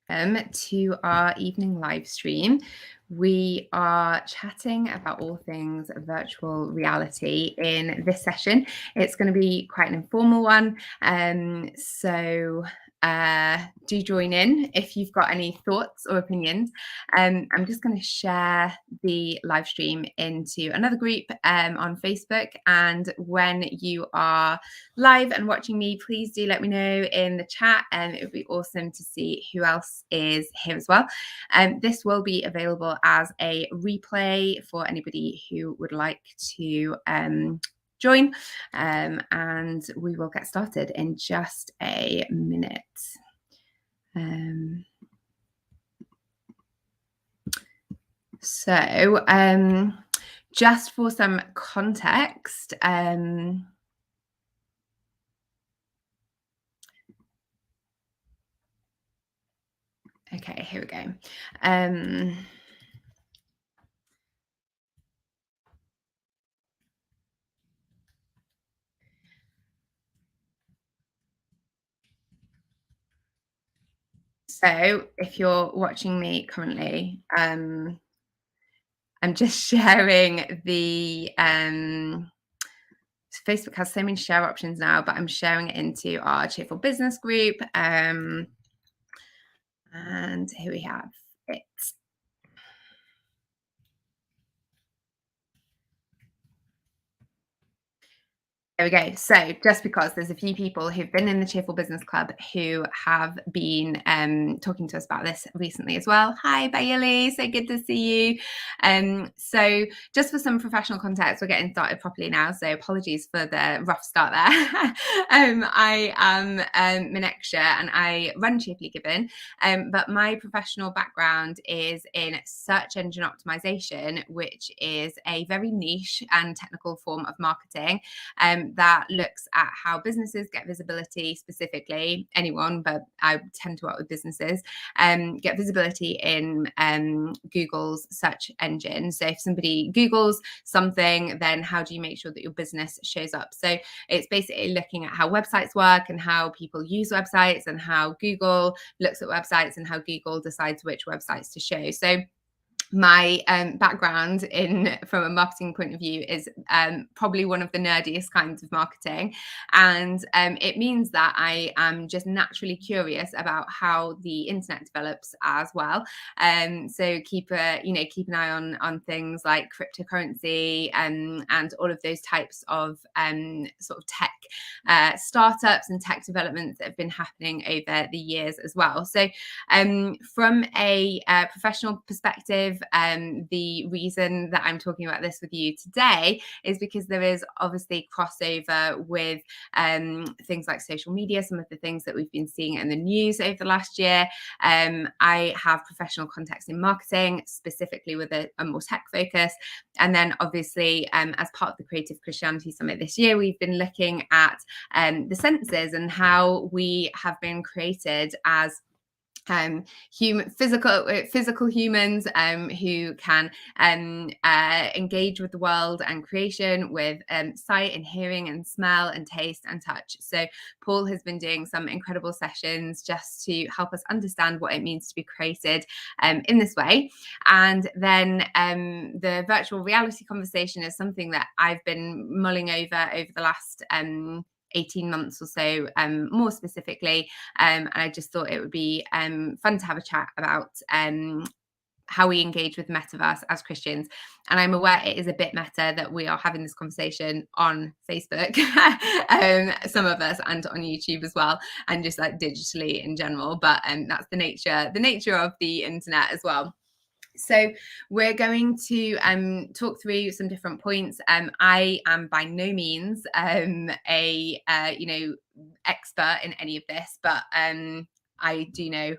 To our evening live stream. We are chatting about all things virtual reality in this session. It's going to be quite an informal one. So do join in if you've got any thoughts or opinions. I'm just going to share the live stream into another group on Facebook. And when you are live and watching me, please do let me know in the chat, and it would be awesome to see who else is here as well. This will be available as a replay for anybody who would like to join, and we will get started in just a minute. Just for some context, okay, here we go. So if you're watching me currently, I'm just sharing the Facebook has so many share options now, but I'm sharing it into our Cheerful Business group. And here we have it. There we go. So just because there's a few people who've been in the Cheerful Business Club who have been talking to us about this recently as well. Hi, Bailey. So good to see you. So just for some professional context, we're getting started properly now. So apologies for the rough start there. I am Menekse and I run Cheerfully Given. But my professional background is in search engine optimization, which is a very niche and technical form of marketing. That looks at how businesses get visibility, specifically anyone, but I tend to work with businesses, get visibility in Google's search engine. So if somebody Googles something, then how do you make sure that your business shows up? So it's basically looking at how websites work and how people use websites and how Google looks at websites and how Google decides which websites to show. So my background from a marketing point of view is probably one of the nerdiest kinds of marketing, and it means that I am just naturally curious about how the internet develops as well. So keep an eye on things like cryptocurrency and all of those types of sort of tech startups and tech developments that have been happening over the years as well. So from a professional perspective, the reason that I'm talking about this with you today is because there is obviously crossover with things like social media, some of the things that we've been seeing in the news over the last year. I have professional context in marketing, specifically with a more tech focus. And then obviously, as part of the Creative Christianity Summit this year, we've been looking at the senses and how we have been created as physical humans who can engage with the world and creation with sight and hearing and smell and taste and touch. So Paul has been doing some incredible sessions just to help us understand what it means to be created in this way. And then the virtual reality conversation is something that I've been mulling over the last 18 months or so, more specifically. And I just thought it would be fun to have a chat about how we engage with the metaverse as Christians. And I'm aware it is a bit meta that we are having this conversation on Facebook, some of us, and on YouTube as well, and just like digitally in general. But that's the nature of the internet as well. So we're going to talk through some different points. I am by no means a expert in any of this, but I do know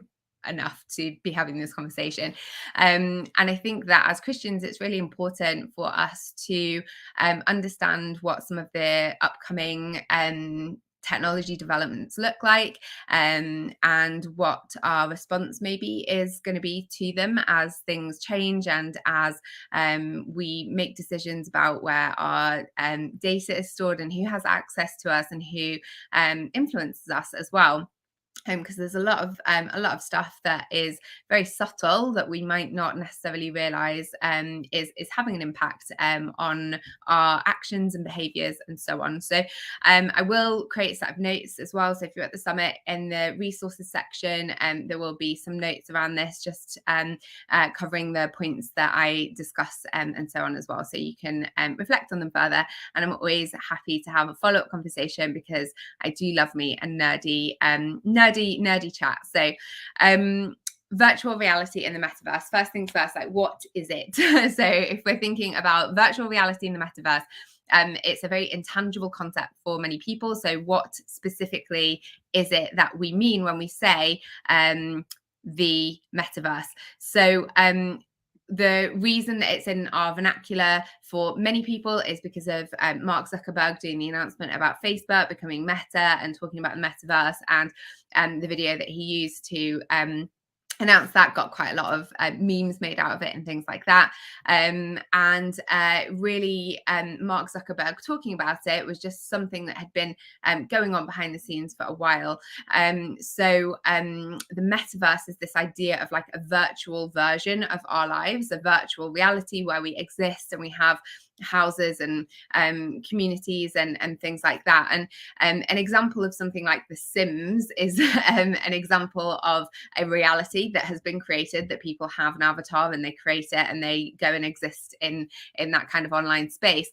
enough to be having this conversation. And I think that as Christians, it's really important for us to understand what some of the upcoming technology developments look like, and what our response maybe is going to be to them as things change and as we make decisions about where our data is stored and who has access to us and who influences us as well. because there's a lot of stuff that is very subtle that we might not necessarily realize is having an impact on our actions and behaviors and so on. So I will create a set of notes as well. So if you're at the summit, in the resources section, there will be some notes around this, just covering the points that I discuss and so on as well, so you can reflect on them further. And I'm always happy to have a follow-up conversation, because I do love me a nerdy chat. So virtual reality in the metaverse. First things first, like, what is it? So if we're thinking about virtual reality in the metaverse, it's a very intangible concept for many people. So what specifically is it that we mean when we say the metaverse? So the reason that it's in our vernacular for many people is because of Mark Zuckerberg doing the announcement about Facebook becoming Meta and talking about the metaverse, and the video that he used to announced that got quite a lot of memes made out of it and things like that. Really, Mark Zuckerberg talking about it was just something that had been going on behind the scenes for a while. The metaverse is this idea of like a virtual version of our lives, a virtual reality where we exist and we have houses and communities and things like that. And an example of something like The Sims is an example of a reality that has been created, that people have an avatar and they create it and they go and exist in that kind of online space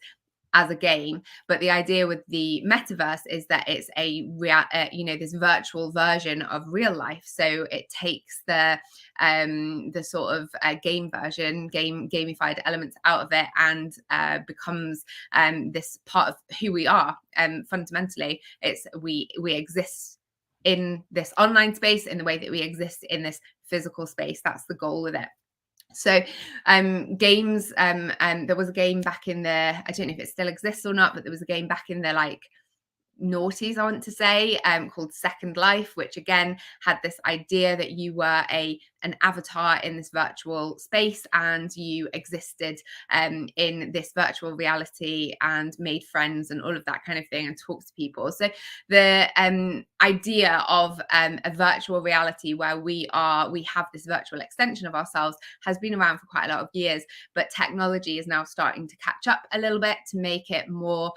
as a game. But the idea with the metaverse is that it's this virtual version of real life. So it takes the sort of game version, gamified elements out of it, and becomes this part of who we are. Fundamentally, it's we exist in this online space in the way that we exist in this physical space. That's the goal with it. So games, there was a game back in the, I don't know if it still exists or not, but there was a game back in the like noughties, I want to say, called Second Life, which again had this idea that you were an avatar in this virtual space and you existed in this virtual reality and made friends and all of that kind of thing and talked to people. So the idea of a virtual reality where we have this virtual extension of ourselves has been around for quite a lot of years, but technology is now starting to catch up a little bit to make it more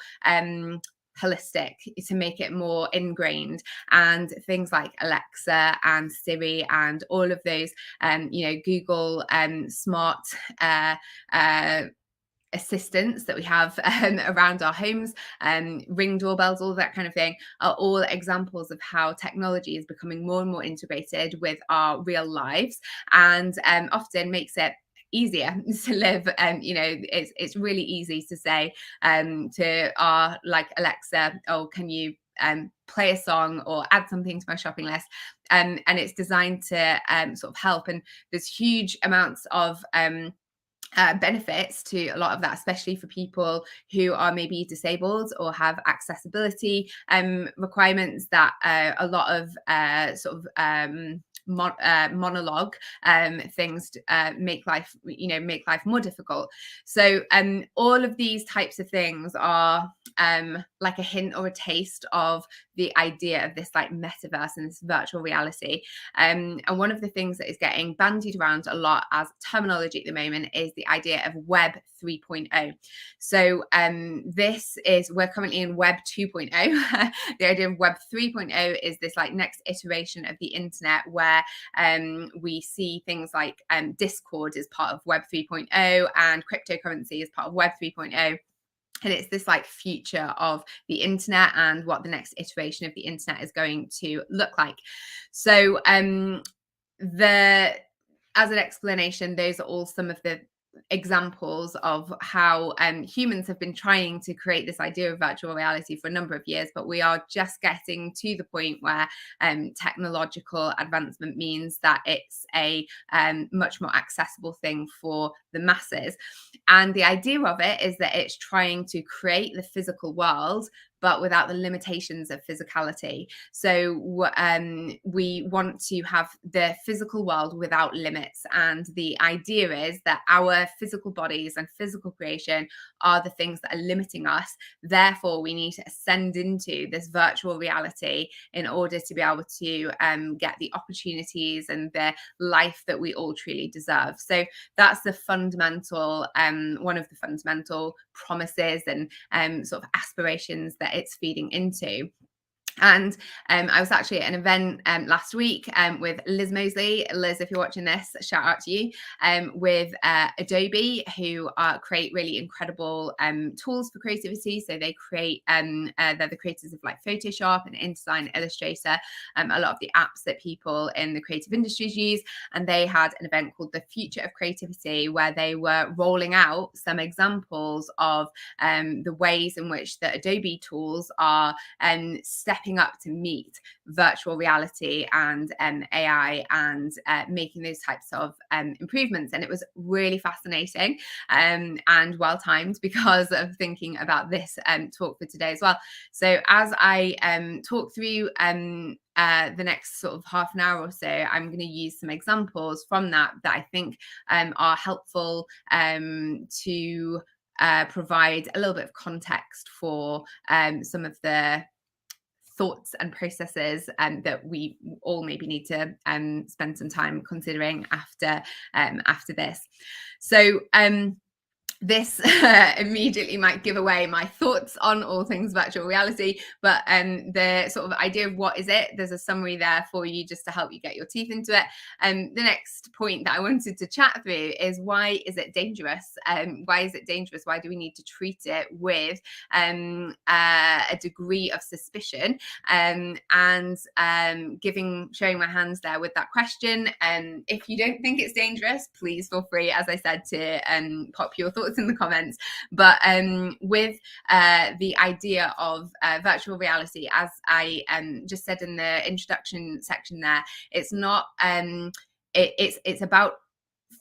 holistic, to make it more ingrained. And things like Alexa and Siri and all of those Google smart assistants that we have around our homes, Ring doorbells, all that kind of thing, are all examples of how technology is becoming more and more integrated with our real lives, and often makes it easier to live. It's really easy to say to our like Alexa, oh, can you play a song or add something to my shopping list, and it's designed to sort of help. And there's huge amounts of benefits to a lot of that, especially for people who are maybe disabled or have accessibility requirements that a lot of monologue things make life more difficult. So all of these types of things are like a hint or a taste of the idea of this like metaverse and this virtual reality. And one of the things that is getting bandied around a lot as terminology at the moment is the idea of Web 3.0. So we're currently in Web 2.0. The idea of Web 3.0 is this like next iteration of the internet, where we see things like Discord is part of Web 3.0 and cryptocurrency is part of Web 3.0. And it's this like future of the internet and what the next iteration of the internet is going to look like. So as an explanation, those are all some of the examples of how humans have been trying to create this idea of virtual reality for a number of years, but we are just getting to the point where technological advancement means that it's a much more accessible thing for the masses. And the idea of it is that it's trying to create the physical world but without the limitations of physicality. So we want to have the physical world without limits. And the idea is that our physical bodies and physical creation are the things that are limiting us. Therefore, we need to ascend into this virtual reality in order to be able to get the opportunities and the life that we all truly deserve. So that's the fundamental, one of the fundamental promises and sort of aspirations that it's feeding into. And I was actually at an event last week with Liz Mosley. Liz, if you're watching this, shout out to you, with Adobe, who create really incredible tools for creativity. So they create, they're the creators of like Photoshop and InDesign, Illustrator, a lot of the apps that people in the creative industries use. And they had an event called The Future of Creativity, where they were rolling out some examples of the ways in which the Adobe tools are stepping up to meet virtual reality and AI and making those types of improvements. And it was really fascinating and well timed because of thinking about this talk for today as well. So as I talk through the next sort of half an hour or so, I'm going to use some examples from that I think are helpful to provide a little bit of context for some of the thoughts and processes that we all maybe need to spend some time considering after this. So this immediately might give away my thoughts on all things virtual reality, but the sort of idea of what is it, there's a summary there for you just to help you get your teeth into it. The next point that I wanted to chat through is, why is it dangerous? Why is it dangerous? Why do we need to treat it with a degree of suspicion? And showing my hands there with that question. If you don't think it's dangerous, please feel free, as I said, to pop your thoughts in the comments. But with the idea of virtual reality, as I just said in the introduction section there, it's not it's about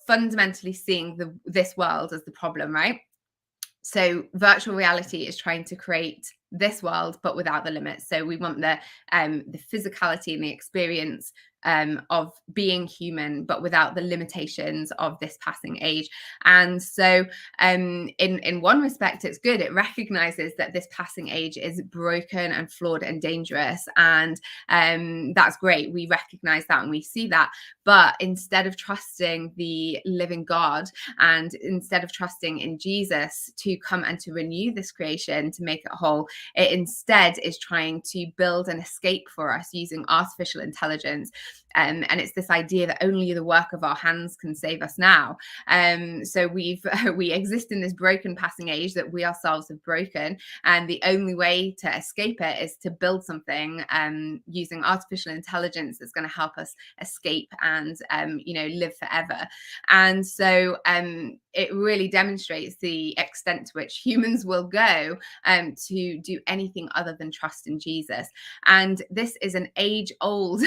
fundamentally seeing this world as the problem, right? So virtual reality is trying to create this world, but without the limits. So we want the physicality and the experience of being human, but without the limitations of this passing age. And so in one respect, it's good. It recognizes that this passing age is broken and flawed and dangerous. And that's great. We recognize that and we see that. But instead of trusting the living God, and instead of trusting in Jesus to come and to renew this creation, to make it whole, it instead is trying to build an escape for us using artificial intelligence. And it's this idea that only the work of our hands can save us now. So we exist in this broken passing age that we ourselves have broken, and the only way to escape it is to build something using artificial intelligence that's going to help us escape and live forever. And so it really demonstrates the extent to which humans will go to do anything other than trust in Jesus. And this is an age-old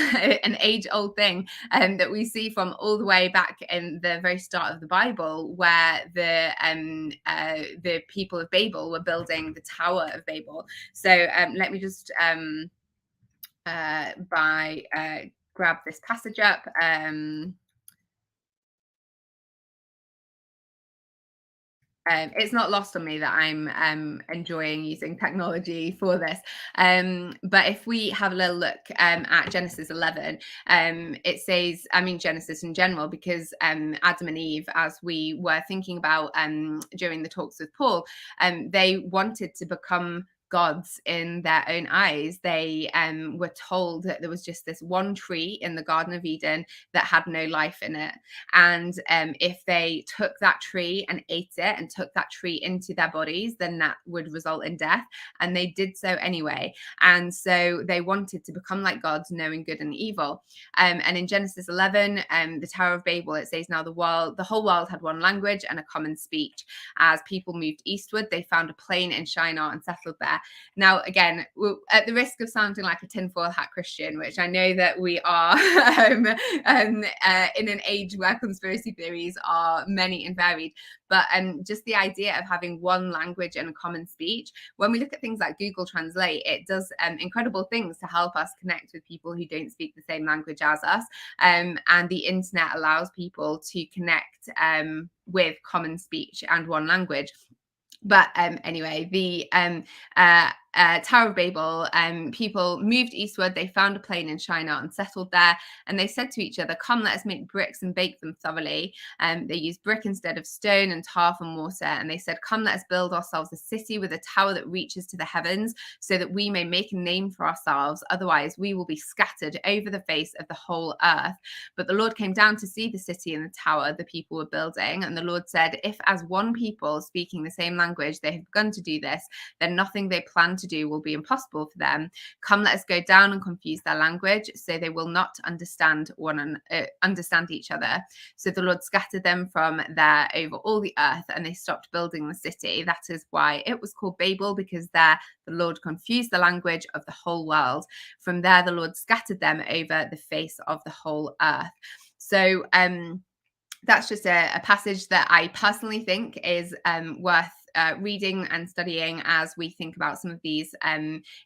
thing that we see from all the way back in the very start of the Bible, where the people of Babel were building the Tower of Babel. So let me just grab this passage up. It's not lost on me that I'm enjoying using technology for this. But if we have a little look at Genesis 11, it says, Genesis in general, because Adam and Eve, as we were thinking about during the talks with Paul, they wanted to become gods in their own eyes. They were told that there was just this one tree in the Garden of Eden that had no life in it. And if they took that tree and ate it and took that tree into their bodies, then that would result in death. And they did so anyway. And so they wanted to become like gods, knowing good and evil. And in Genesis 11, the Tower of Babel, it says, now the whole world had one language and a common speech. As people moved eastward, they found a plain in Shinar and settled there. there. Now, again, at the risk of sounding like a tinfoil hat Christian, which I know that we are in an age where conspiracy theories are many and varied, but just the idea of having one language and a common speech, when we look at things like Google Translate, it does incredible things to help us connect with people who don't speak the same language as us. And the internet allows people to connect with common speech and one language. But anyway, the Tower of Babel, people moved eastward. They found a plain in Shinar and settled there. And they said to each other, "Come, let us make bricks and bake them thoroughly." They used brick instead of stone and tar for mortar. And they said, "Come, let us build ourselves a city with a tower that reaches to the heavens, so that we may make a name for ourselves. Otherwise, we will be scattered over the face of the whole earth." But the Lord came down to see the city and the tower the people were building. And the Lord said, "If as one people speaking the same language they have begun to do this, then nothing they plan to do will be impossible for them. Come, let us go down and confuse their language, so they will not understand each other." So the Lord scattered them from there over all the earth, and they stopped building the city. That is why it was called Babel, because there the Lord confused the language of the whole world. From there the Lord scattered them over the face of the whole earth. So that's just a passage that I personally think is worth reading and studying as we think about some of these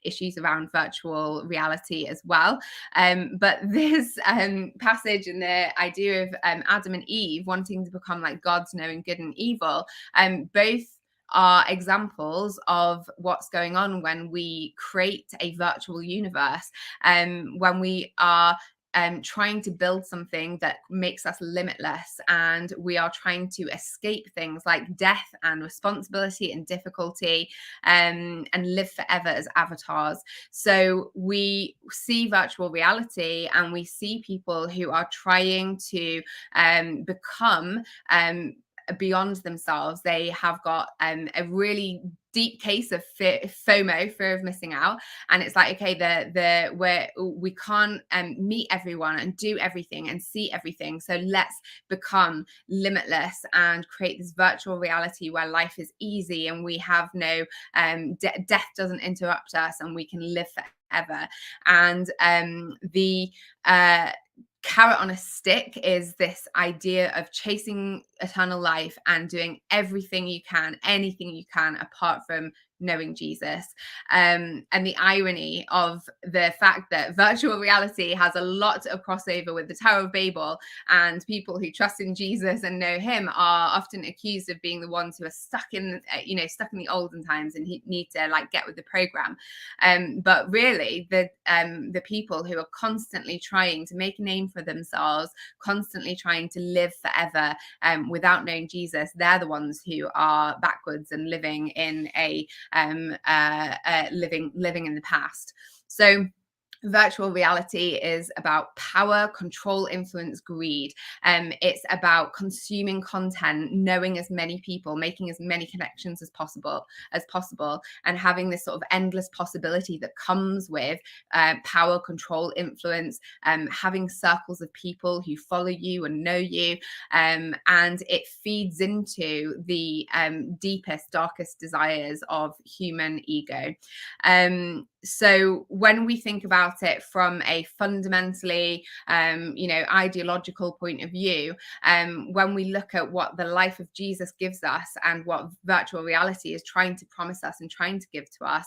issues around virtual reality as well. But this passage and the idea of Adam and Eve wanting to become like gods, knowing good and evil, both are examples of what's going on when we create a virtual universe, when we are trying to build something that makes us limitless, and we are trying to escape things like death and responsibility and difficulty, and live forever as avatars. So we see virtual reality and we see people who are trying to become beyond themselves. They have got a really deep case of FOMO, fear of missing out, and it's like, okay, we can't meet everyone and do everything and see everything, so let's become limitless and create this virtual reality where life is easy and we have no death doesn't interrupt us and we can live forever. And the carrot on a stick is this idea of chasing eternal life and doing everything you can, anything you can, apart from knowing Jesus. And the irony of the fact that virtual reality has a lot of crossover with the Tower of Babel, and people who trust in Jesus and know him are often accused of being the ones who are stuck in the olden times and need to like get with the program. But really the people who are constantly trying to make a name for themselves, constantly trying to live forever without knowing Jesus, they're the ones who are backwards and living in living in the past. So virtual reality is about power, control, influence, greed. It's about consuming content, knowing as many people, making as many connections as possible, and having this sort of endless possibility that comes with power, control, influence, having circles of people who follow you and know you, and it feeds into the deepest, darkest desires of human ego. So when we think about it from a fundamentally, ideological point of view, when we look at what the life of Jesus gives us and what virtual reality is trying to promise us and trying to give to us,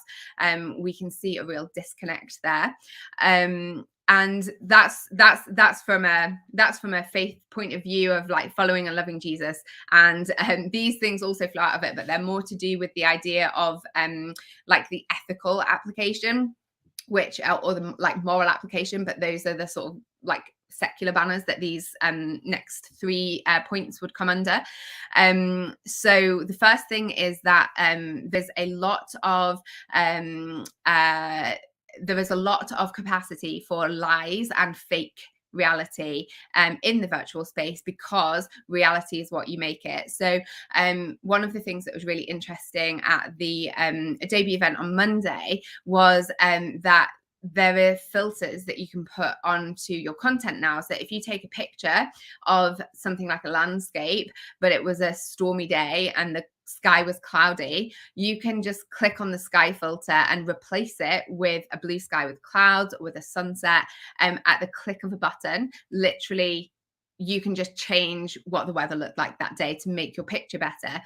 we can see a real disconnect there. And that's from a faith point of view of like following and loving Jesus. And these things also flow out of it, but they're more to do with the idea of like the ethical application, which or the like moral application. But those are the sort of like secular banners that these next three points would come under. So the first thing is that there's a lot of there is a lot of capacity for lies and fake reality in the virtual space, because reality is what you make it. So one of the things that was really interesting at the Adobe event on Monday was that there are filters that you can put onto your content now. So if you take a picture of something like a landscape, but it was a stormy day and sky was cloudy, you can just click on the sky filter and replace it with a blue sky with clouds or with a sunset at the click of a button. Literally, you can just change what the weather looked like that day to make your picture better.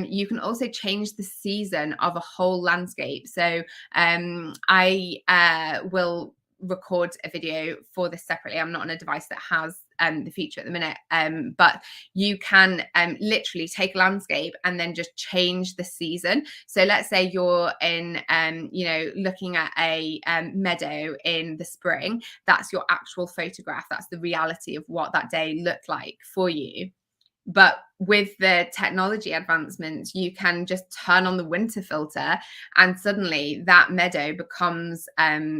You can also change the season of a whole landscape. So I will record a video for this separately. I'm not on a device that has the feature at the minute, but you can literally take a landscape and then just change the season. So let's say you're in looking at a meadow in the spring. That's your actual photograph. That's the reality of what that day looked like for you. But with the technology advancements, you can just turn on the winter filter and suddenly that meadow becomes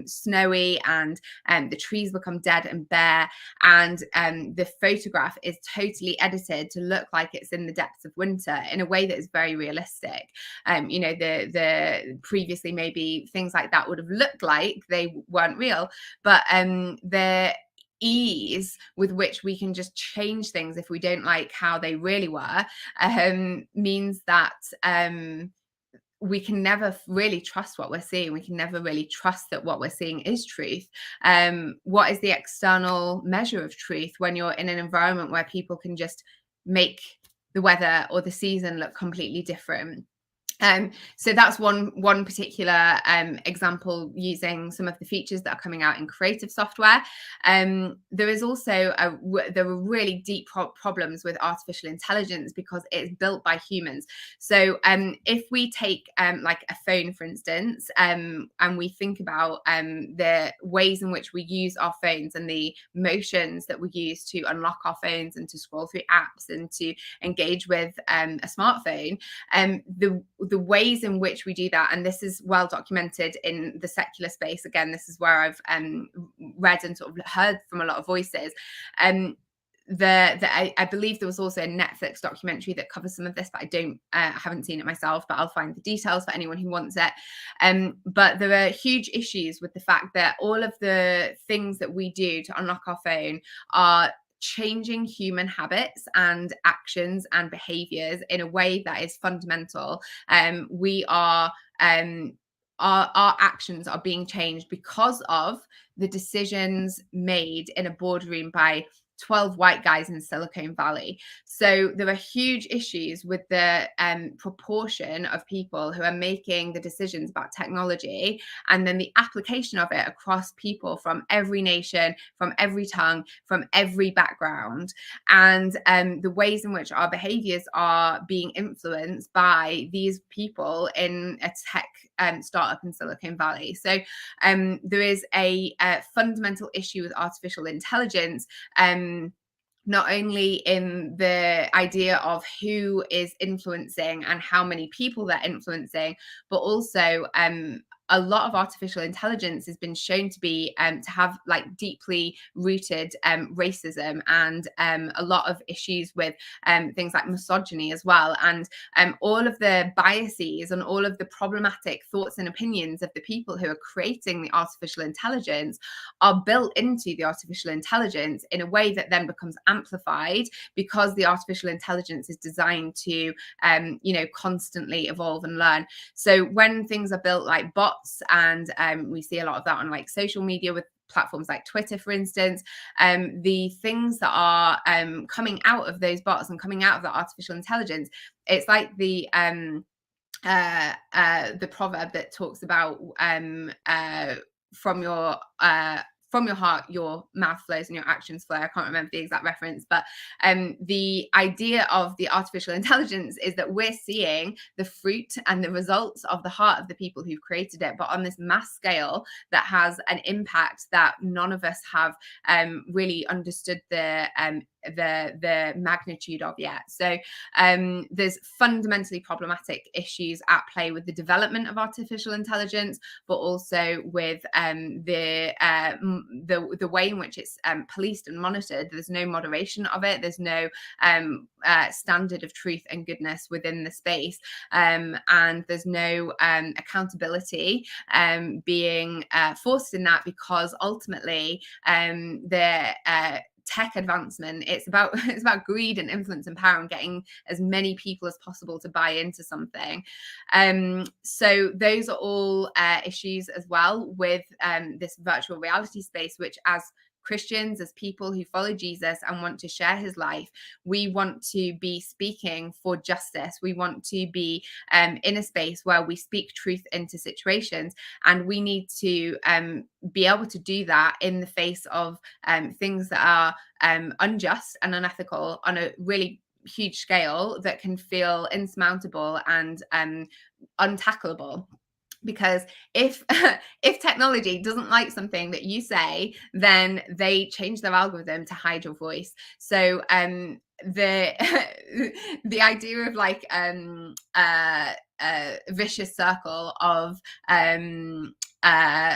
snowy, and the trees become dead and bare, and the photograph is totally edited to look like it's in the depths of winter in a way that is very realistic. The previously maybe things like that would have looked like they weren't real, but the ease with which we can just change things if we don't like how they really were means that we can never really trust what we're seeing. We can never really trust that what we're seeing is truth. What is the external measure of truth when you're in an environment where people can just make the weather or the season look completely different? So that's one particular example using some of the features that are coming out in creative software. There is also there are really deep problems with artificial intelligence because it's built by humans. So if we take like a phone, for instance, and we think about the ways in which we use our phones and the motions that we use to unlock our phones and to scroll through apps and to engage with a smartphone, the ways in which we do that, and this is well documented in the secular space. Again, this is where I've read and sort of heard from a lot of voices. I believe there was also a Netflix documentary that covers some of this, but I haven't seen it myself, but I'll find the details for anyone who wants it. But there are huge issues with the fact that all of the things that we do to unlock our phone are changing human habits and actions and behaviors in a way that is fundamental. We are our actions are being changed because of the decisions made in a boardroom by 12 white guys in Silicon Valley. So there are huge issues with the proportion of people who are making the decisions about technology, and then the application of it across people from every nation, from every tongue, from every background, and the ways in which our behaviors are being influenced by these people in a tech startup in Silicon Valley. So there is a fundamental issue with artificial intelligence, not only in the idea of who is influencing and how many people they're influencing, but also a lot of artificial intelligence has been shown to be to have like deeply rooted racism and a lot of issues with things like misogyny as well, and all of the biases and all of the problematic thoughts and opinions of the people who are creating the artificial intelligence are built into the artificial intelligence in a way that then becomes amplified because the artificial intelligence is designed to constantly evolve and learn. So when things are built like bots, and we see a lot of that on like social media with platforms like Twitter, for instance, the things that are coming out of those bots and coming out of the artificial intelligence, it's like the proverb that talks about from your heart, your mouth flows and your actions flow. I can't remember the exact reference, but the idea of the artificial intelligence is that we're seeing the fruit and the results of the heart of the people who've created it, but on this mass scale that has an impact that none of us have really understood the magnitude of yet. So there's fundamentally problematic issues at play with the development of artificial intelligence, but also with the way in which it's policed and monitored. There's no moderation of it. There's no standard of truth and goodness within the space, and there's no accountability being forced in that, because ultimately the tech advancement. It's about it's about greed and influence and power and getting as many people as possible to buy into something. So those are all issues as well with this virtual reality space, which as Christians, as people who follow Jesus and want to share his life, we want to be speaking for justice. We want to be in a space where we speak truth into situations, and we need to be able to do that in the face of things that are unjust and unethical on a really huge scale that can feel insurmountable and untackleable. Because if if technology doesn't like something that you say, then they change their algorithm to hide your voice. So the the idea of like a vicious circle of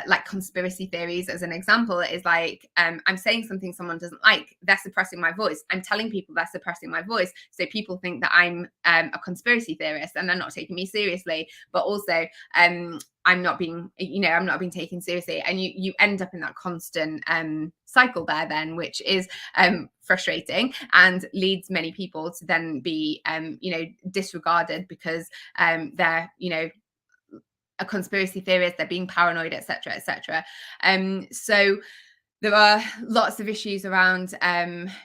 like conspiracy theories as an example is like I'm saying something someone doesn't like, they're suppressing my voice. I'm telling people they're suppressing my voice, so people think that I'm a conspiracy theorist and they're not taking me seriously. But also I'm not being taken seriously, and you end up in that constant cycle there then, which is frustrating and leads many people to then be disregarded because they're a conspiracy theorist, they're being paranoid, etc., etc. So there are lots of issues around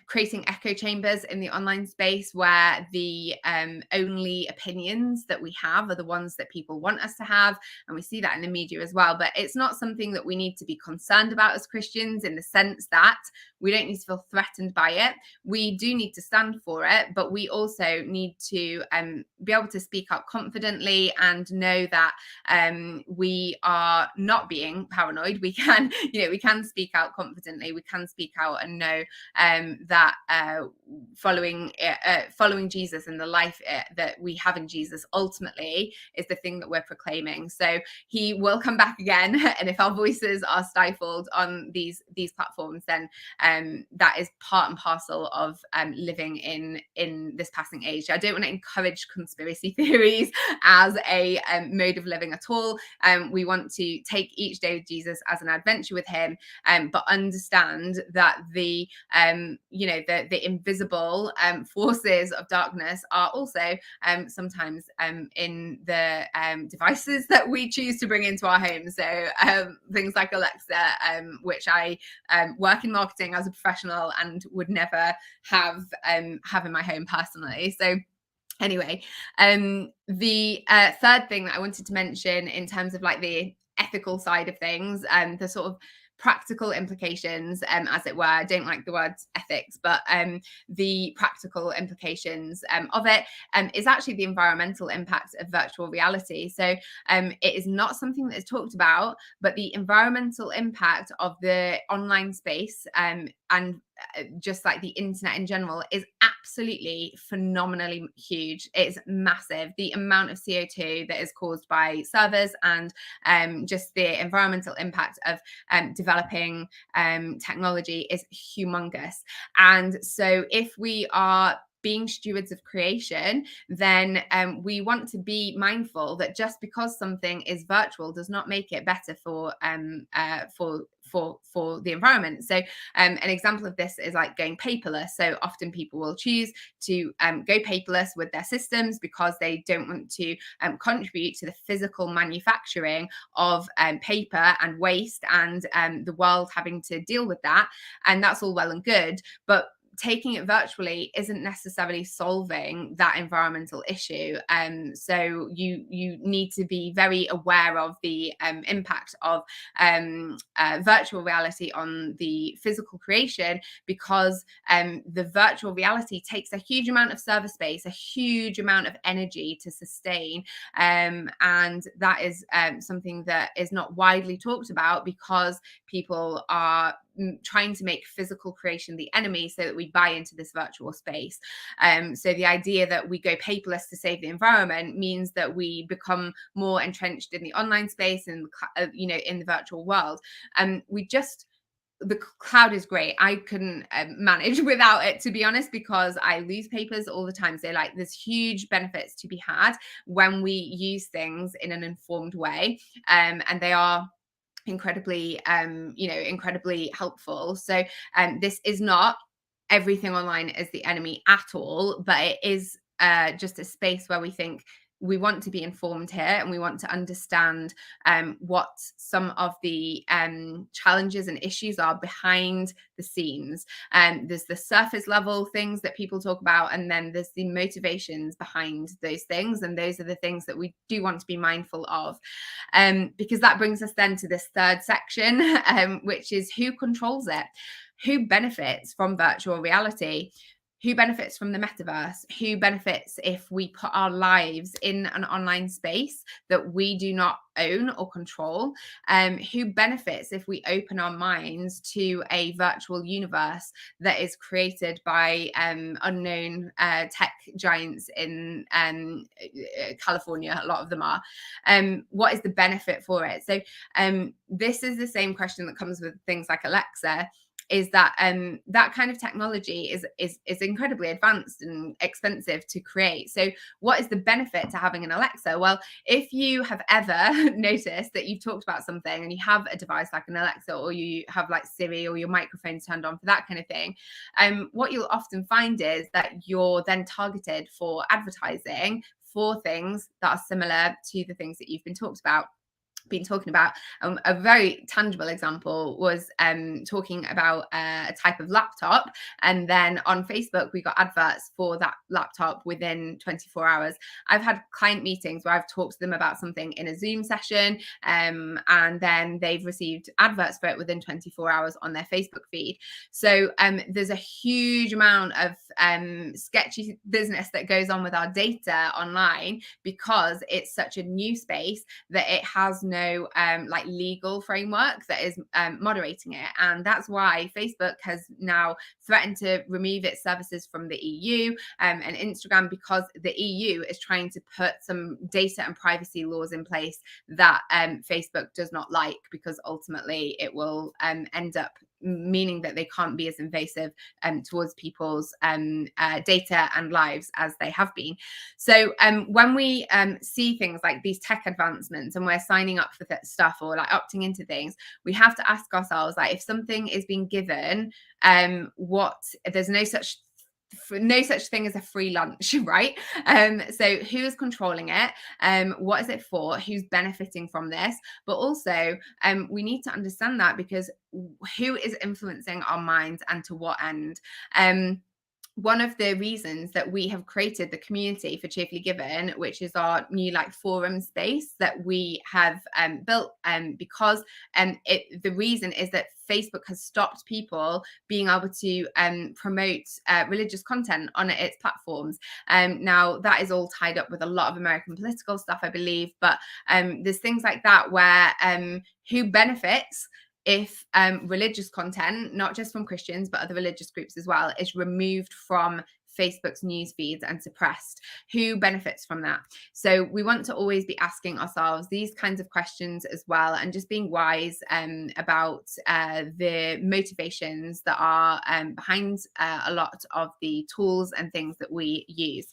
creating echo chambers in the online space where the only opinions that we have are the ones that people want us to have. And we see that in the media as well. But it's not something that we need to be concerned about as Christians, in the sense that we don't need to feel threatened by it. We do need to stand for it, but we also need to be able to speak out confidently and know that we are not being paranoid. We can, we can speak out confidently. We can speak out and know that following Jesus and the life that we have in Jesus ultimately is the thing that we're proclaiming. So he will come back again, and if our voices are stifled on these platforms, then that is part and parcel of living in this passing age. I don't want to encourage conspiracy theories as a mode of living at all. We want to take each day with Jesus as an adventure with him, but understand that the invisible forces of darkness are also sometimes in the devices that we choose to bring into our homes. So things like Alexa, which I work in marketing as a professional and would never have in my home personally. So anyway, the third thing that I wanted to mention in terms of like the ethical side of things, the sort of practical implications, as it were. I don't like the word ethics, but the practical implications of it is actually the environmental impact of virtual reality. So it is not something that is talked about, but the environmental impact of the online space and just like the internet in general is absolutely phenomenally huge. It's massive. The amount of CO2 that is caused by servers and just the environmental impact of developing technology is humongous. And so if we are being stewards of creation, then we want to be mindful that just because something is virtual does not make it better for the environment. So an example of this is like going paperless. So often people will choose to go paperless with their systems because they don't want to contribute to the physical manufacturing of paper and waste and the world having to deal with that. And that's all well and good, but taking it virtually isn't necessarily solving that environmental issue. So you need to be very aware of the impact of virtual reality on the physical creation, because the virtual reality takes a huge amount of server space, a huge amount of energy to sustain. And that is something that is not widely talked about because people are trying to make physical creation the enemy so that we buy into this virtual space. So the idea that we go paperless to save the environment means that we become more entrenched in the online space and in the virtual world. The cloud is great. I couldn't manage without it, to be honest, because I lose papers all the time. So like there's huge benefits to be had when we use things in an informed way, and they are incredibly helpful. So this is not everything online is the enemy at all, but it is just a space where we think we want to be informed here, and we want to understand what some of the challenges and issues are behind the scenes. There's the surface level things that people talk about, and then there's the motivations behind those things. And those are the things that we do want to be mindful of. Because that brings us then to this third section, which is who controls it? Who benefits from virtual reality? Who benefits from the metaverse? Who benefits if we put our lives in an online space that we do not own or control? Who benefits if we open our minds to a virtual universe that is created by unknown tech giants in California? A lot of them are. What is the benefit for it? So this is the same question that comes with things like Alexa, is that that kind of technology is incredibly advanced and expensive to create. So what is the benefit to having an Alexa? Well, if you have ever noticed that you've talked about something and you have a device like an Alexa, or you have like Siri, or your microphone's turned on for that kind of thing, what you'll often find is that you're then targeted for advertising for things that are similar to the things that you've been talking about. A very tangible example was talking about a type of laptop, and then on Facebook we got adverts for that laptop within 24 hours. I've had client meetings where I've talked to them about something in a Zoom session, and then they've received adverts for it within 24 hours on their Facebook feed. So there's a huge amount of sketchy business that goes on with our data online, because it's such a new space that it has no like legal framework that is moderating it. And that's why Facebook has now threatened to remove its services from the EU and Instagram, because the EU is trying to put some data and privacy laws in place that Facebook does not like, because ultimately it will end up meaning that they can't be as invasive towards people's data and lives as they have been. So when we see things like these tech advancements and we're signing up for stuff or like opting into things, we have to ask ourselves, like, if something is being given, there's no such thing as a free lunch, right? So who is controlling it? What is it for? Who's benefiting from this? But also we need to understand that, because who is influencing our minds and to what end? One of the reasons that we have created the community for Cheerfully Given, which is our new like forum space that we have built, because the reason is that Facebook has stopped people being able to promote religious content on its platforms. Now that is all tied up with a lot of American political stuff, I believe, but there's things like that where who benefits if religious content, not just from Christians, but other religious groups as well, is removed from Facebook's news feeds and suppressed? Who benefits from that? So we want to always be asking ourselves these kinds of questions as well, and just being wise about the motivations that are behind a lot of the tools and things that we use.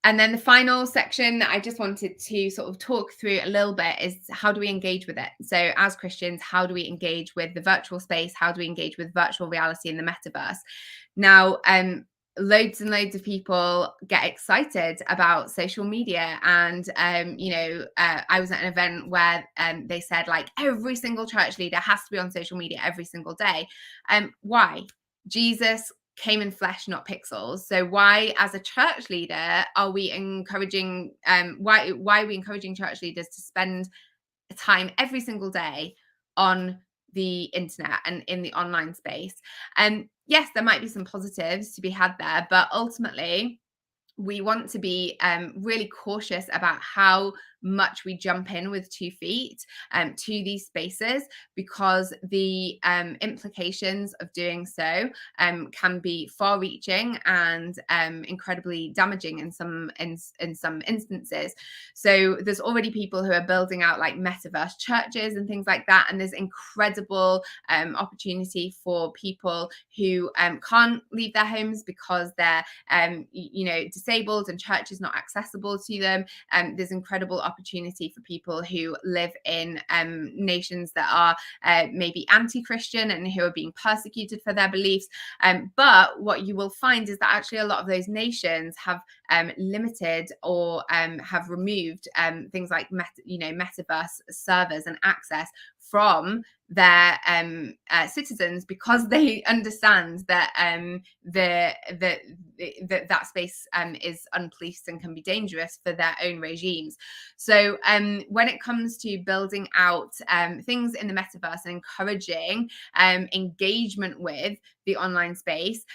And then the final section that I just wanted to sort of talk through a little bit is, how do we engage with it? So as Christians, how do we engage with the virtual space? How do we engage with virtual reality in the metaverse? Now, loads and loads of people get excited about social media. And, I was at an event where they said, like, every single church leader has to be on social media every single day. Why? Jesus came in flesh, not pixels. So why, as a church leader, are we encouraging why are we encouraging church leaders to spend time every single day on the internet and in the online space? And yes, there might be some positives to be had there, but ultimately we want to be really cautious about how much we jump in with 2 feet to these spaces, because the implications of doing so can be far-reaching and incredibly damaging in some instances. So there's already people who are building out like metaverse churches and things like that, and there's incredible opportunity for people who can't leave their homes because they're disabled disabled and church is not accessible to them. There's incredible opportunity for people who live in nations that are maybe anti-Christian and who are being persecuted for their beliefs. But what you will find is that actually a lot of those nations have limited or have removed things like metaverse servers and access from their citizens, because they understand that that space is unpoliced and can be dangerous for their own regimes. So when it comes to building out things in the metaverse and encouraging engagement with the online space,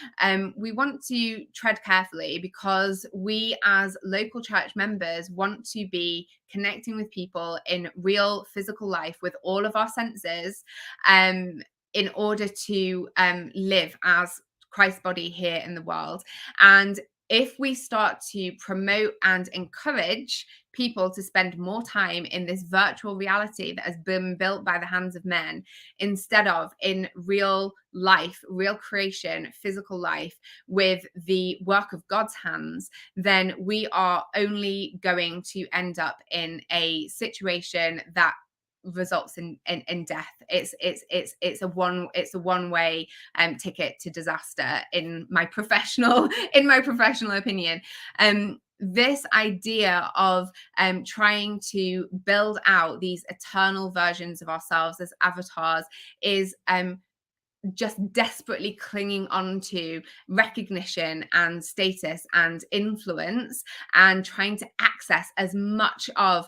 we want to tread carefully, because we as local church members want to be connecting with people in real physical life with all of our senses, in order to live as Christ's body here in the world. And if we start to promote and encourage people to spend more time in this virtual reality that has been built by the hands of men, instead of in real life, real creation, physical life with the work of God's hands, then we are only going to end up in a situation that results in death. It's a one way ticket to disaster, in my professional opinion. This idea of trying to build out these eternal versions of ourselves as avatars is just desperately clinging on to recognition and status and influence, and trying to access as much of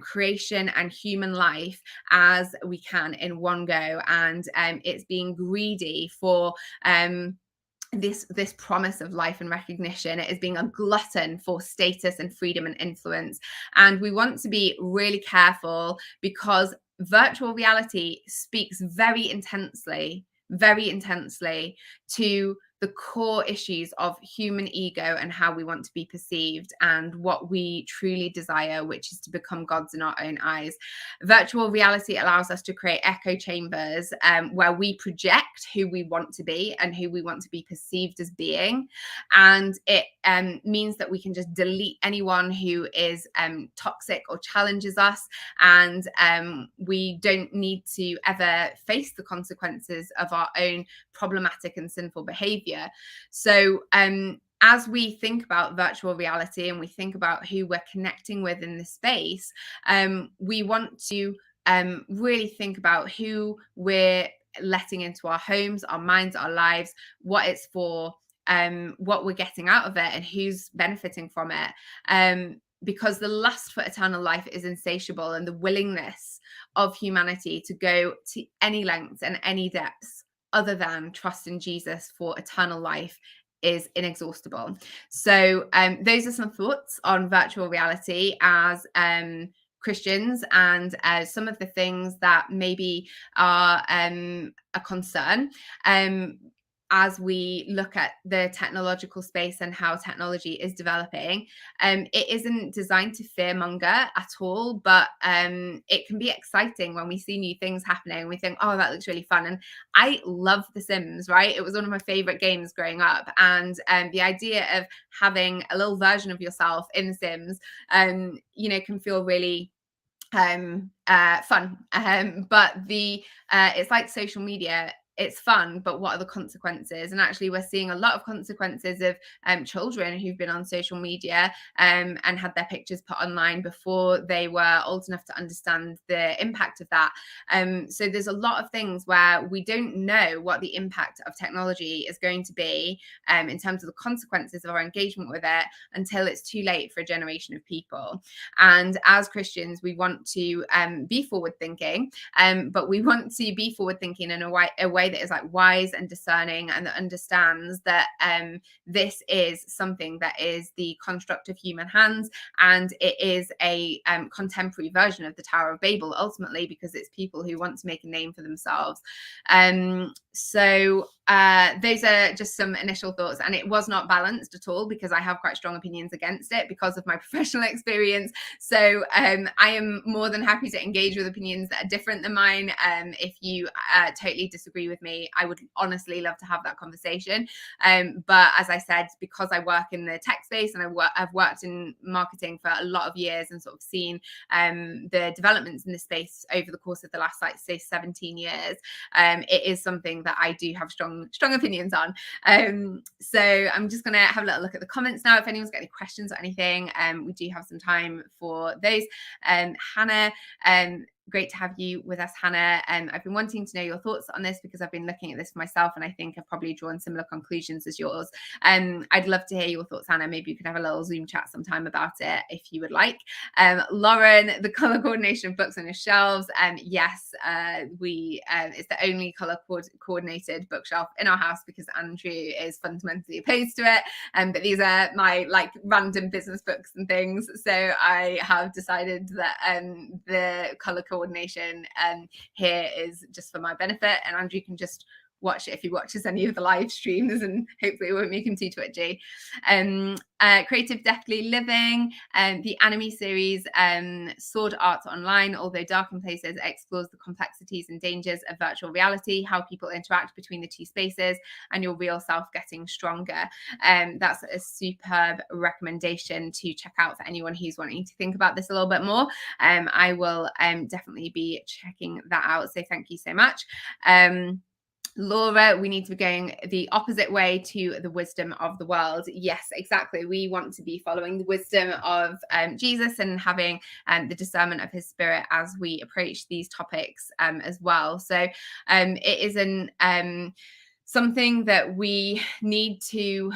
creation and human life as we can in one go. And it's being greedy for this promise of life and recognition. It is being a glutton for status and freedom and influence. And we want to be really careful, because virtual reality speaks very intensely to the core issues of human ego and how we want to be perceived and what we truly desire, which is to become gods in our own eyes. Virtual reality allows us to create echo chambers where we project who we want to be and who we want to be perceived as being. And it means that we can just delete anyone who is toxic or challenges us. And we don't need to ever face the consequences of our own problematic and sinful behavior. So as we think about virtual reality and we think about who we're connecting with in the space, we want to really think about who we're letting into our homes, our minds, our lives, what it's for, what we're getting out of it, and who's benefiting from it. Because the lust for eternal life is insatiable, and the willingness of humanity to go to any lengths and any depths other than trust in Jesus for eternal life is inexhaustible. So those are some thoughts on virtual reality as Christians, and some of the things that maybe are a concern as we look at the technological space and how technology is developing. It isn't designed to fearmonger at all, but it can be exciting when we see new things happening and we think, oh, that looks really fun. And I love The Sims, right? It was one of my favorite games growing up. And the idea of having a little version of yourself in The Sims, can feel really fun. But it's like social media. It's fun, but what are the consequences? And actually, we're seeing a lot of consequences of children who've been on social media and had their pictures put online before they were old enough to understand the impact of that. So there's a lot of things where we don't know what the impact of technology is going to be in terms of the consequences of our engagement with it until it's too late for a generation of people. And as Christians, we want to be forward thinking, but we want to be forward thinking in a way that is like wise and discerning, and that understands that this is something that is the construct of human hands, and it is a contemporary version of the Tower of Babel ultimately, because it's people who want to make a name for themselves. So those are just some initial thoughts, and it was not balanced at all because I have quite strong opinions against it because of my professional experience. So I am more than happy to engage with opinions that are different than mine if you totally disagree with with me, I would honestly love to have that conversation. But as I said, because I work in the tech space and I've worked in marketing for a lot of years and sort of seen the developments in this space over the course of the last, like, say, 17 years, it is something that I do have strong opinions on. So I'm just going to have a little look at the comments now. If anyone's got any questions or anything, we do have some time for those. Hannah, great to have you with us, Hannah. I've been wanting to know your thoughts on this because I've been looking at this for myself, and I think I've probably drawn similar conclusions as yours. I'd love to hear your thoughts, Hannah. Maybe you could have a little Zoom chat sometime about it if you would like. Lauren, the color coordination of books on your shelves. Yes, it's the only color coordinated bookshelf in our house because Andrew is fundamentally opposed to it. But these are my, like, random business books and things. So I have decided that the color coordination here is just for my benefit, and Andrew can just watch it if he watches any of the live streams, and hopefully it won't make him too twitchy. Creative Deftly Living, the anime series Sword Art Online, although dark in places, explores the complexities and dangers of virtual reality, how people interact between the two spaces, and your real self getting stronger. That's a superb recommendation to check out for anyone who's wanting to think about this a little bit more. I will definitely be checking that out, so thank you so much. Laura, we need to be going the opposite way to the wisdom of the world. Yes, exactly. We want to be following the wisdom of Jesus and having the discernment of his spirit as we approach these topics as well. So it is something that we need to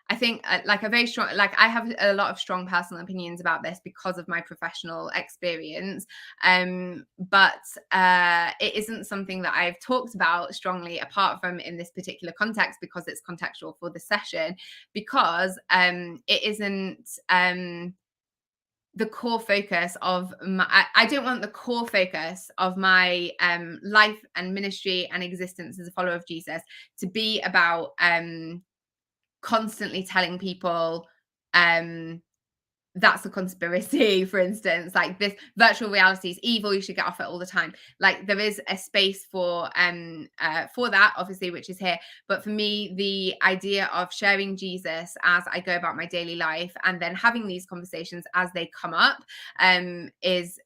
I think like a very strong, like, I have a lot of strong personal opinions about this because of my professional experience. But it isn't something that I've talked about strongly apart from in this particular context because it's contextual for the session, because it isn't the core focus of I don't want the core focus of my life and ministry and existence as a follower of Jesus to be about constantly telling people that's a conspiracy, for instance, like, this virtual reality is evil, you should get off it all the time. Like, there is a space for that, obviously, which is here. But for me, the idea of sharing Jesus as I go about my daily life and then having these conversations as they come up is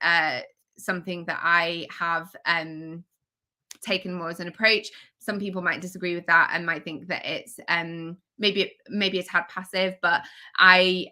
something that I have taken more as an approach. Some people might disagree with that and might think that it's maybe it's had passive, but I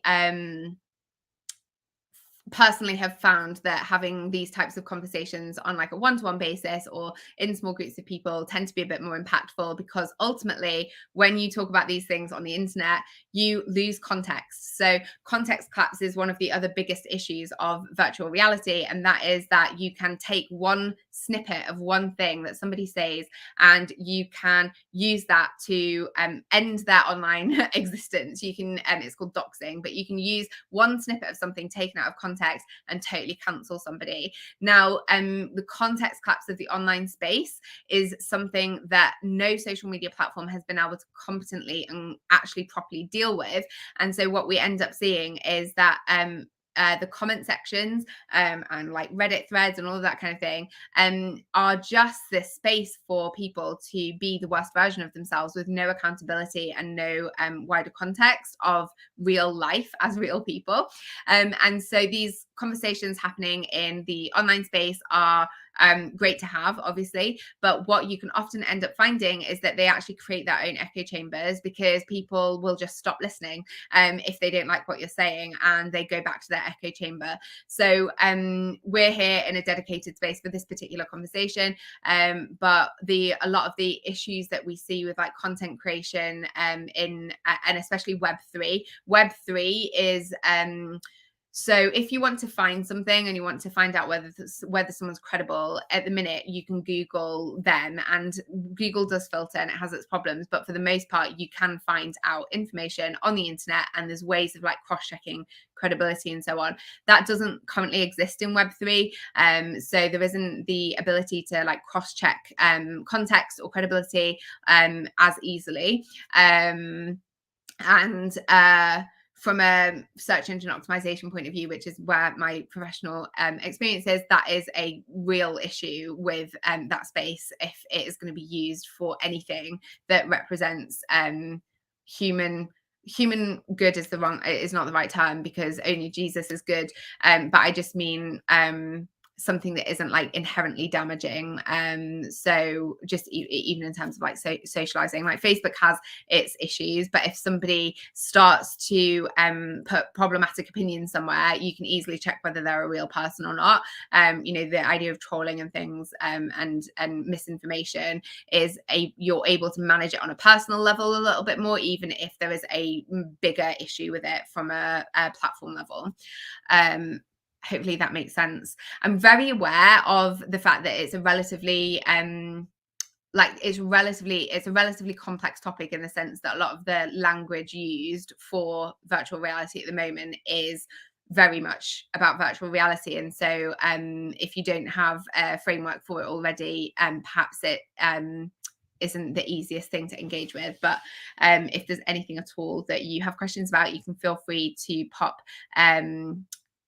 personally have found that having these types of conversations on, like, a one-to-one basis or in small groups of people tend to be a bit more impactful, because ultimately when you talk about these things on the internet, you lose context. So context collapse is one of the other biggest issues of virtual reality, and that is that you can take one snippet of one thing that somebody says and you can use that to end their online existence. You can it's called doxing, but you can use one snippet of something taken out of context and totally cancel somebody. Now, the context collapse of the online space is something that no social media platform has been able to competently and actually properly deal with. And so what we end up seeing is that the comment sections and, like, Reddit threads and all of that kind of thing are just this space for people to be the worst version of themselves with no accountability and no wider context of real life as real people. And so these conversations happening in the online space are great to have, obviously, but what you can often end up finding is that they actually create their own echo chambers, because people will just stop listening if they don't like what you're saying, and they go back to their echo chamber. So we're here in a dedicated space for this particular conversation, but a lot of the issues that we see with, like, content creation and especially Web3 is so if you want to find something and you want to find out whether someone's credible, at the minute you can Google them, and Google does filter and it has its problems, but for the most part you can find out information on the internet, and there's ways of, like, cross-checking credibility and so on. That doesn't currently exist in Web3, so there isn't the ability to, like, cross-check context or credibility as easily. from a search engine optimization point of view, which is where my professional experience is, that is a real issue with that space if it is going to be used for anything that represents human good is not the right term, because only Jesus is good, but I just mean something that isn't like inherently damaging. So just even in terms of like socializing, like Facebook has its issues, but if somebody starts to put problematic opinions somewhere, you can easily check whether they're a real person or not. The idea of trolling and things and misinformation is you're able to manage it on a personal level a little bit more, even if there is a bigger issue with it from a platform level. Hopefully that makes sense. I'm very aware of the fact that it's a relatively it's a relatively complex topic, in the sense that a lot of the language used for virtual reality at the moment is very much about virtual reality. And so if you don't have a framework for it already, perhaps it isn't the easiest thing to engage with. But if there's anything at all that you have questions about, you can feel free to pop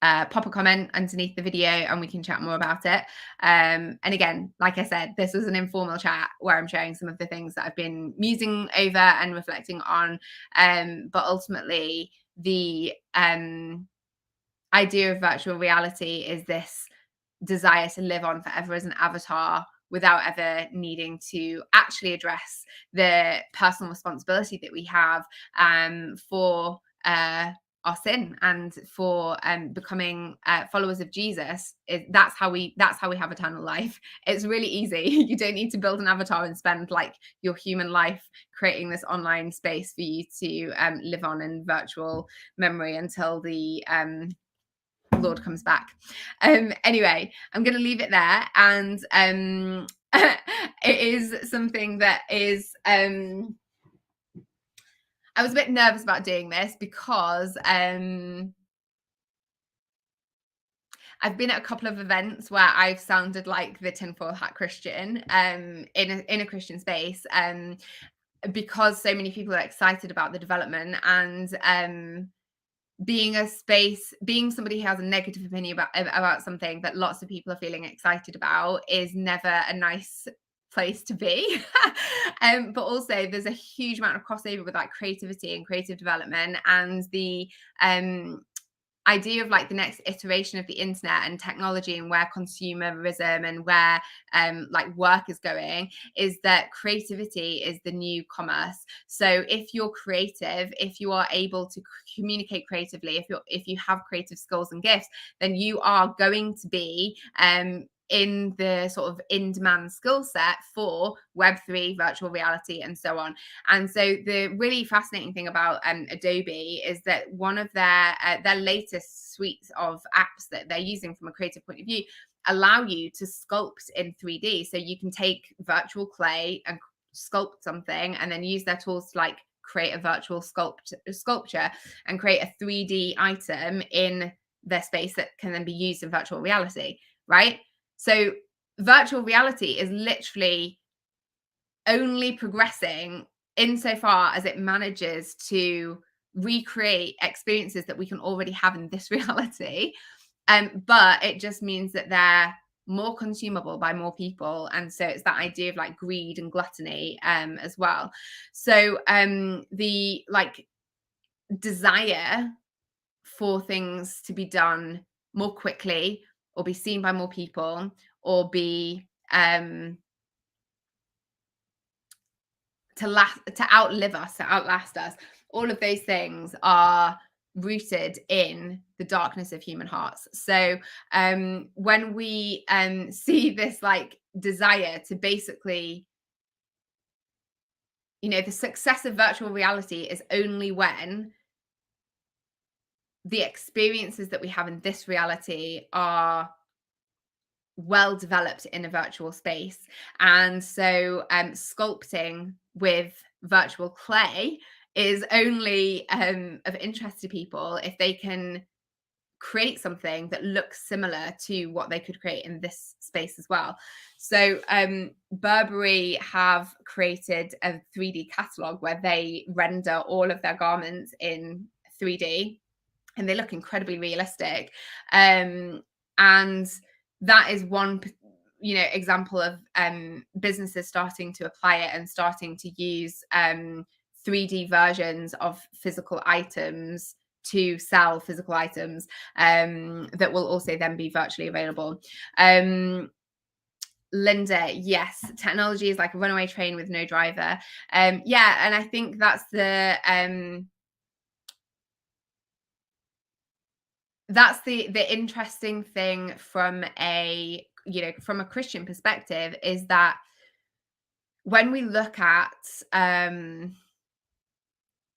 a comment underneath the video and we can chat more about it. And again, like I said, this was an informal chat where I'm sharing some of the things that I've been musing over and reflecting on. But ultimately, the idea of virtual reality is this desire to live on forever as an avatar without ever needing to actually address the personal responsibility that we have for our sin and for becoming followers of Jesus. That's how we have eternal life. It's really easy. You don't need to build an avatar and spend like your human life creating this online space for you to live on in virtual memory until the Lord comes back. Anyway, I'm going to leave it there, and it is something that is I was a bit nervous about doing this because I've been at a couple of events where I've sounded like the tinfoil hat Christian in a Christian space, because so many people are excited about the development, and being somebody who has a negative opinion about something that lots of people are feeling excited about is never a nice place to be. But also there's a huge amount of crossover with like creativity and creative development, and the idea of like the next iteration of the internet and technology, and where consumerism and where like work is going, is that creativity is the new commerce. So if you're creative, if you are able to communicate creatively, if you have creative skills and gifts, then you are going to be in the sort of in-demand skill set for Web3, virtual reality, and so on. And so the really fascinating thing about Adobe is that one of their latest suites of apps that they're using from a creative point of view allow you to sculpt in 3D. So you can take virtual clay and sculpt something, and then use their tools to like create a virtual sculpture and create a 3D item in their space that can then be used in virtual reality, right? So virtual reality is literally only progressing insofar as it manages to recreate experiences that we can already have in this reality. But it just means that they're more consumable by more people. And so it's that idea of like greed and gluttony as well. So the like desire for things to be done more quickly, or be seen by more people, or be to outlive us, to outlast us, all of those things are rooted in the darkness of human hearts. So when we see this like desire to basically, the success of virtual reality is only when the experiences that we have in this reality are well developed in a virtual space. And so sculpting with virtual clay is only of interest to people if they can create something that looks similar to what they could create in this space as well. So Burberry have created a 3D catalog where they render all of their garments in 3D, and they look incredibly realistic. And that is one example of businesses starting to apply it and starting to use 3D versions of physical items to sell physical items that will also then be virtually available. Linda, yes, technology is like a runaway train with no driver. Yeah, and I think that's the interesting thing from a Christian perspective, is that when we look at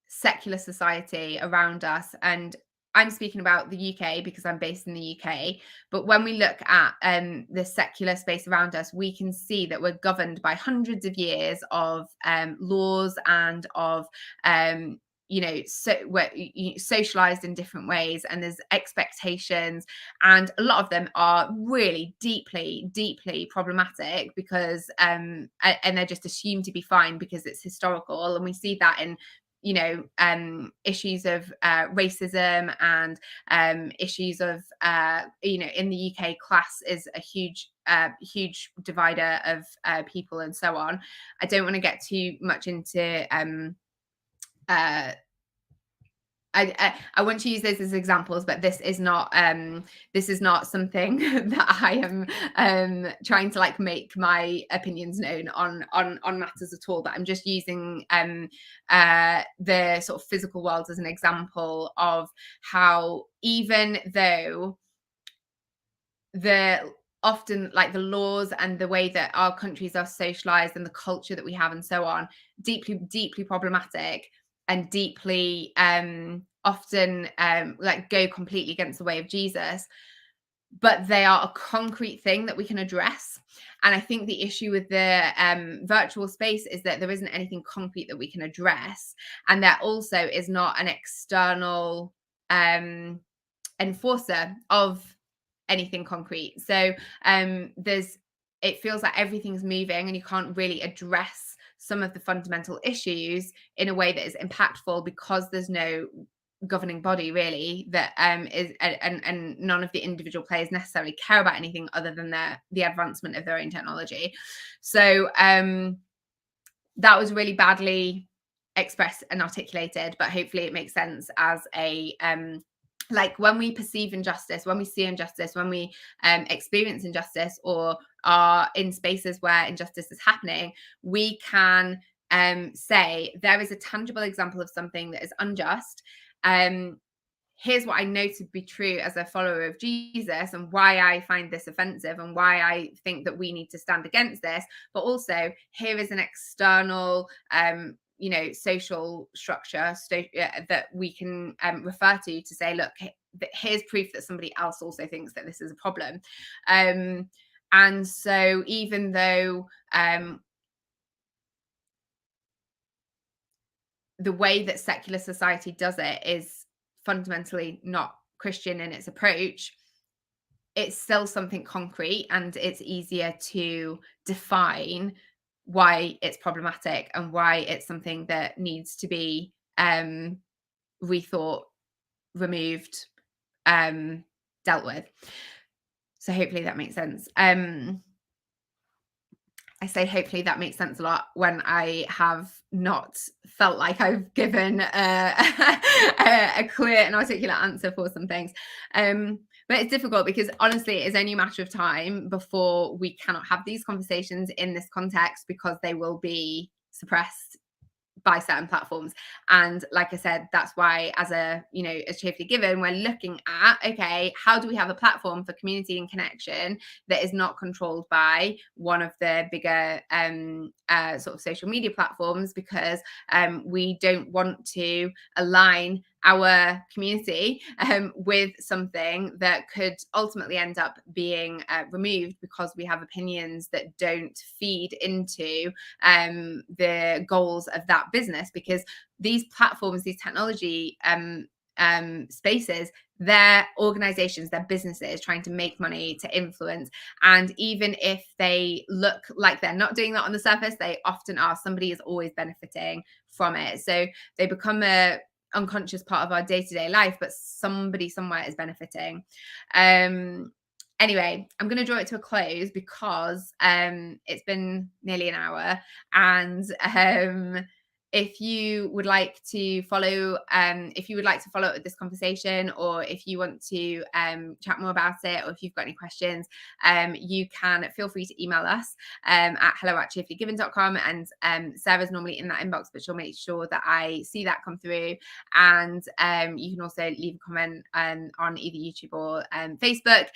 secular society around us, and I'm speaking about the UK because I'm based in the UK, but when we look at the secular space around us, we can see that we're governed by hundreds of years of laws and of so we're socialized in different ways, and there's expectations, and a lot of them are really deeply problematic because and they're just assumed to be fine because it's historical. And we see that in issues of racism, and issues of in the UK, class is a huge divider of people, and so on. I don't want to get too much into I want to use those as examples, but this is not something that I am trying to like make my opinions known on matters at all. But I'm just using the sort of physical world as an example of how, even though often like the laws and the way that our countries are socialized and the culture that we have and so on, deeply problematic, and deeply often like go completely against the way of Jesus, but they are a concrete thing that we can address. And I think the issue with the virtual space is that there isn't anything concrete that we can address, and there also is not an external enforcer of anything concrete. So it feels like everything's moving, and you can't really address some of the fundamental issues in a way that is impactful, because there's no governing body really that is and none of the individual players necessarily care about anything other than the advancement of their own technology. So that was really badly expressed and articulated, but hopefully it makes sense as a like when we perceive injustice, when we see injustice, when we experience injustice, or are in spaces where injustice is happening, we can say there is a tangible example of something that is unjust. Here's what I know to be true as a follower of Jesus, and why I find this offensive, and why I think that we need to stand against this. But also, here is an external social structure that we can refer to say, look, here's proof that somebody else also thinks that this is a problem. And so even though the way that secular society does it is fundamentally not Christian in its approach, it's still something concrete, and it's easier to define why it's problematic and why it's something that needs to be rethought, removed, dealt with. So hopefully that makes sense. I say hopefully that makes sense a lot when I have not felt like I've given a clear and articulate answer for some things. But it's difficult because honestly, it's only a matter of time before we cannot have these conversations in this context, because they will be suppressed by certain platforms. And like I said, that's why as Cheerfully Given, we're looking at, okay, how do we have a platform for community and connection that is not controlled by one of the bigger sort of social media platforms, because we don't want to align our community with something that could ultimately end up being removed because we have opinions that don't feed into the goals of that business. Because these platforms, these technology spaces, they're organizations, they're businesses trying to make money, to influence. And even if they look like they're not doing that on the surface, they often are. Somebody is always benefiting from it. So they become a unconscious part of our day-to-day life, but somebody somewhere is benefiting. Anyway, I'm going to draw it to a close because it's been nearly an hour, and if you would like to follow up with this conversation, or if you want to chat more about it, or if you've got any questions, you can feel free to email us at hello@cheerfullygiven.com, and Sarah's normally in that inbox, but she'll make sure that I see that come through. And you can also leave a comment on either YouTube or Facebook.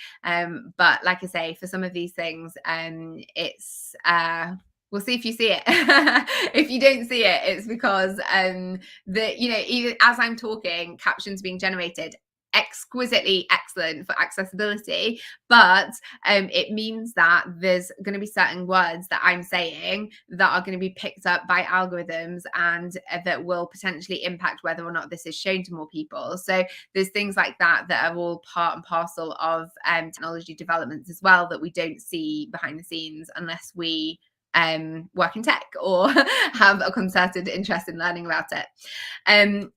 But like I say, for some of these things, it's we'll see if you see it. If you don't see it, it's because even as I'm talking, captions being generated, exquisitely excellent for accessibility, but it means that there's going to be certain words that I'm saying that are going to be picked up by algorithms, and that will potentially impact whether or not this is shown to more people. So there's things like that that are all part and parcel of technology developments as well, that we don't see behind the scenes unless we work in tech or have a concerted interest in learning about it.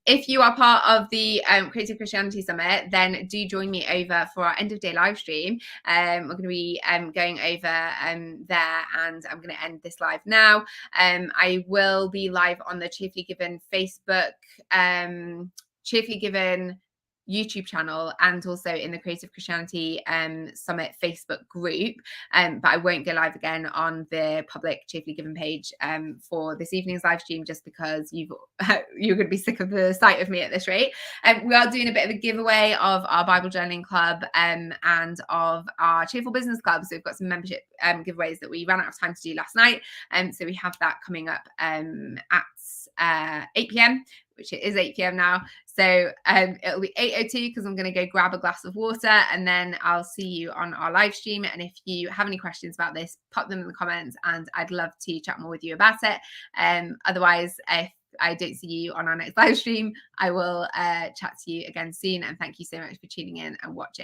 If you are part of the Creative Christianity Summit, then do join me over for our end of day live stream. We're going to be going over there, and I'm going to end this live now. I will be live on the Cheerfully Given Facebook, Cheerfully Given YouTube channel, and also in the Creative Christianity Summit Facebook group, but I won't go live again on the public Cheerfully Given page for this evening's live stream, just because you're going to be sick of the sight of me at this rate. We are doing a bit of a giveaway of our Bible journaling club and of our Cheerful Business Club. So we've got some membership giveaways that we ran out of time to do last night, so we have that coming up at 8 p.m, which it is 8 p.m. now. So it'll be 8:02 because I'm going to go grab a glass of water, and then I'll see you on our live stream. And if you have any questions about this, pop them in the comments, and I'd love to chat more with you about it. Otherwise, if I don't see you on our next live stream, I will chat to you again soon. And thank you so much for tuning in and watching.